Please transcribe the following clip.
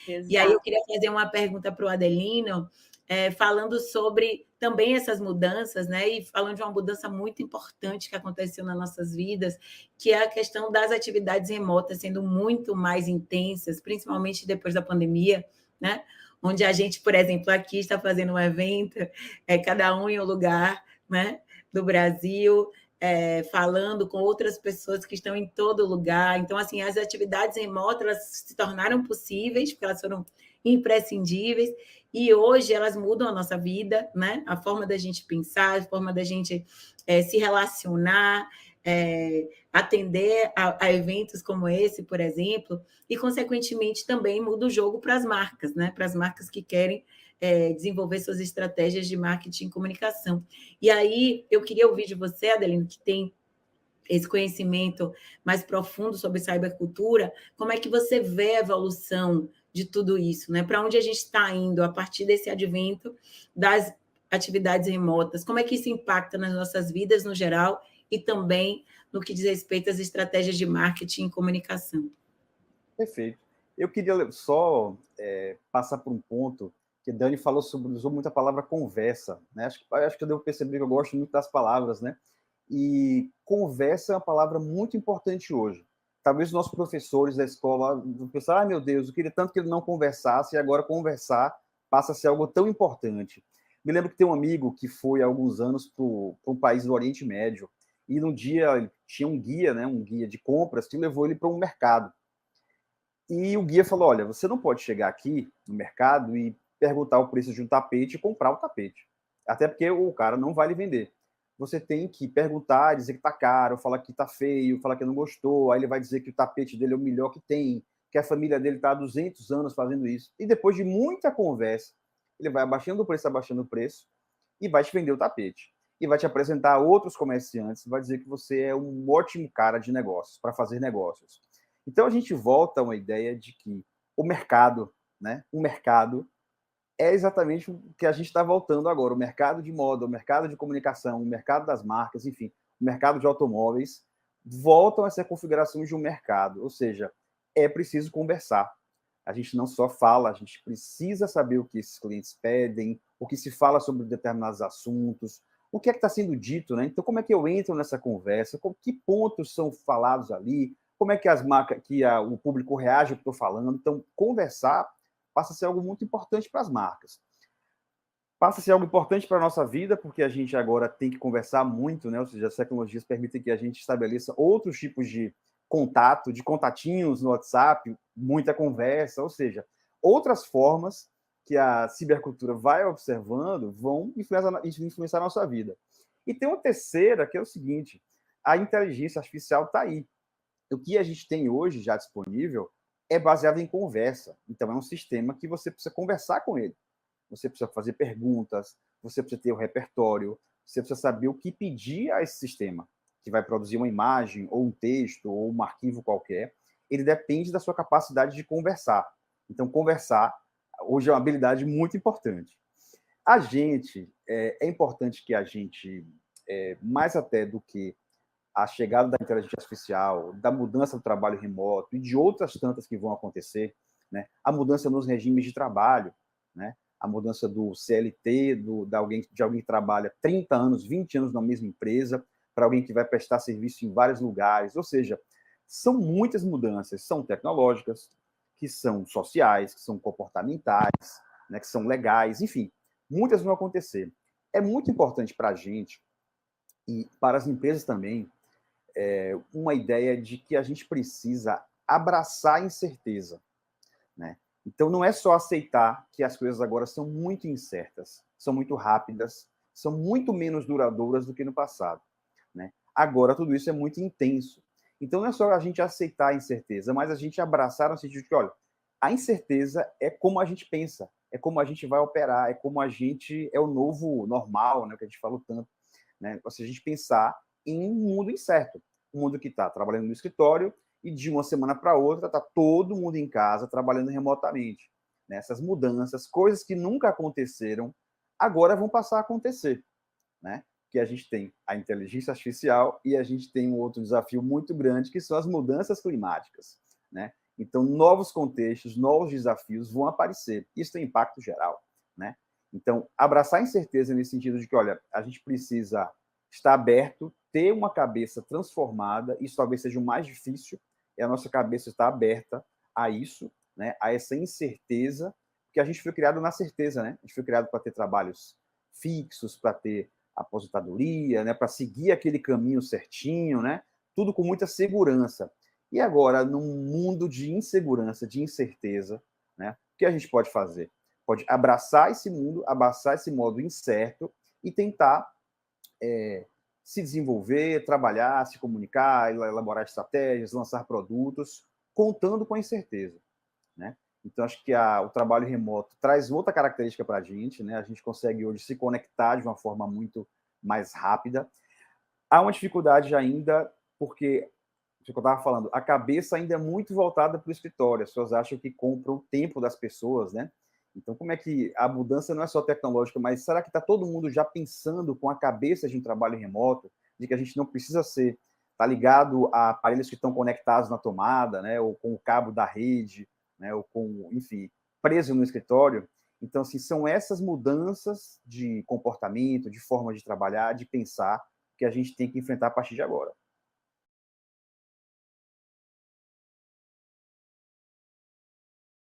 E aí eu Exato. queria fazer uma pergunta para o Adelino, falando sobre também essas mudanças, né? E falando de uma mudança muito importante que aconteceu nas nossas vidas, que é a questão das atividades remotas sendo muito mais intensas, principalmente depois da pandemia, né? Onde a gente, por exemplo, aqui está fazendo um evento, cada um em um lugar, né? Do Brasil, falando com outras pessoas que estão em todo lugar. Então, assim, as atividades remotas elas se tornaram possíveis, porque elas foram imprescindíveis, e hoje elas mudam a nossa vida, né? A forma da gente pensar, a forma da gente se relacionar, atender a eventos como esse, por exemplo, e, consequentemente, também muda o jogo para as marcas, né? Para as marcas que querem desenvolver suas estratégias de marketing e comunicação. E aí, eu queria ouvir de você, Adelino, que tem esse conhecimento mais profundo sobre cybercultura, como é que você vê a evolução de tudo isso, né? Para onde a gente está indo a partir desse advento das atividades remotas? Como é que isso impacta nas nossas vidas no geral e também no que diz respeito às estratégias de marketing e comunicação? Perfeito. Eu queria só passar por um ponto que Dani falou sobre, usou muito a palavra conversa, né? Acho que eu devo perceber que eu gosto muito das palavras, né? E conversa é uma palavra muito importante hoje. Talvez os nossos professores da escola vão pensar, ah, meu Deus, eu queria tanto que ele não conversasse, e agora conversar passa a ser algo tão importante. Me lembro que tem um amigo que foi há alguns anos para um país do Oriente Médio, e num dia tinha um guia, né, um guia de compras, que levou ele para um mercado. E o guia falou: olha, você não pode chegar aqui no mercado e perguntar o preço de um tapete e comprar o tapete. Até porque o cara não vai lhe vender. Você tem que perguntar, dizer que tá caro, falar que tá feio, falar que não gostou, aí ele vai dizer que o tapete dele é o melhor que tem, que a família dele está há 200 anos fazendo isso. E depois de muita conversa, ele vai abaixando o preço e vai te vender o tapete. E vai te apresentar outros comerciantes, vai dizer que você é um ótimo cara de negócios, para fazer negócios. Então a gente volta a uma ideia de que o mercado, né? O mercado é exatamente o que a gente está voltando agora. O mercado de moda, o mercado de comunicação, o mercado das marcas, enfim, o mercado de automóveis, voltam a ser configurações de um mercado. Ou seja, é preciso conversar. A gente não só fala, a gente precisa saber o que esses clientes pedem, o que se fala sobre determinados assuntos, o que é que está sendo dito, né? Então, como é que eu entro nessa conversa? Que pontos são falados ali? Como é que as marcas, o público reage ao que estou falando? Então, conversar passa a ser algo muito importante para as marcas. Passa a ser algo importante para a nossa vida, porque a gente agora tem que conversar muito, né? Ou seja, as tecnologias permitem que a gente estabeleça outros tipos de contato, de contatinhos no WhatsApp, muita conversa, ou seja, outras formas que a cibercultura vai observando vão influenciar a nossa vida. E tem uma terceira, que é o seguinte: a inteligência artificial está aí. O que a gente tem hoje já disponível é baseado em conversa. Então, é um sistema que você precisa conversar com ele. Você precisa fazer perguntas, você precisa ter o repertório, você precisa saber o que pedir a esse sistema, que vai produzir uma imagem, ou um texto, ou um arquivo qualquer. Ele depende da sua capacidade de conversar. Então, conversar hoje é uma habilidade muito importante. A gente, é importante que a gente, mais até do que a chegada da inteligência artificial, da mudança do trabalho remoto e de outras tantas que vão acontecer, né? A mudança nos regimes de trabalho, né? A mudança do CLT, de alguém que trabalha 30 anos, 20 anos na mesma empresa, para alguém que vai prestar serviço em vários lugares. Ou seja, são muitas mudanças, são tecnológicas, que são sociais, que são comportamentais, né? Que são legais, enfim, muitas vão acontecer. É muito importante para a gente e para as empresas também uma ideia de que a gente precisa abraçar a incerteza, né? Então, não é só aceitar que as coisas agora são muito incertas, são muito rápidas, são muito menos duradouras do que no passado, né? Agora, tudo isso é muito intenso. Então, não é só a gente aceitar a incerteza, mas a gente abraçar no sentido de que, olha, a incerteza é como a gente pensa, é como a gente vai operar, é como a gente é o novo normal, né, que a gente falou tanto, né? Ou seja, a gente pensar em um mundo incerto, um mundo que está trabalhando no escritório e de uma semana para outra está todo mundo em casa trabalhando remotamente. Né? Essas mudanças, coisas que nunca aconteceram, agora vão passar a acontecer. Né? Que a gente tem a inteligência artificial e a gente tem um outro desafio muito grande, que são as mudanças climáticas. Né? Então, novos contextos, novos desafios vão aparecer. Isso tem impacto geral, né? Então, abraçar a incerteza nesse sentido de que, olha, a gente precisa estar aberto, ter uma cabeça transformada, isso talvez seja o mais difícil, é a nossa cabeça estar aberta a isso, né? A essa incerteza, porque a gente foi criado na certeza, né? A gente foi criado para ter trabalhos fixos, para ter aposentadoria, né? Para seguir aquele caminho certinho, né? Tudo com muita segurança. E agora, num mundo de insegurança, de incerteza, né? O que a gente pode fazer? Pode abraçar esse mundo, abraçar esse modo incerto e tentar se desenvolver, trabalhar, se comunicar, elaborar estratégias, lançar produtos, contando com a incerteza, né? Então, acho que o trabalho remoto traz outra característica para a gente, né? A gente consegue hoje se conectar de uma forma muito mais rápida. Há uma dificuldade ainda, porque o que eu estava falando, a cabeça ainda é muito voltada para o escritório. As pessoas acham que compram o tempo das pessoas, né? Então, como é que a mudança não é só tecnológica, mas será que está todo mundo já pensando com a cabeça de um trabalho remoto, de que a gente não precisa tá ligado a aparelhos que estão conectados na tomada, né? Ou com o cabo da rede, né? Ou com, enfim, preso no escritório? Então, assim, são essas mudanças de comportamento, de forma de trabalhar, de pensar, que a gente tem que enfrentar a partir de agora.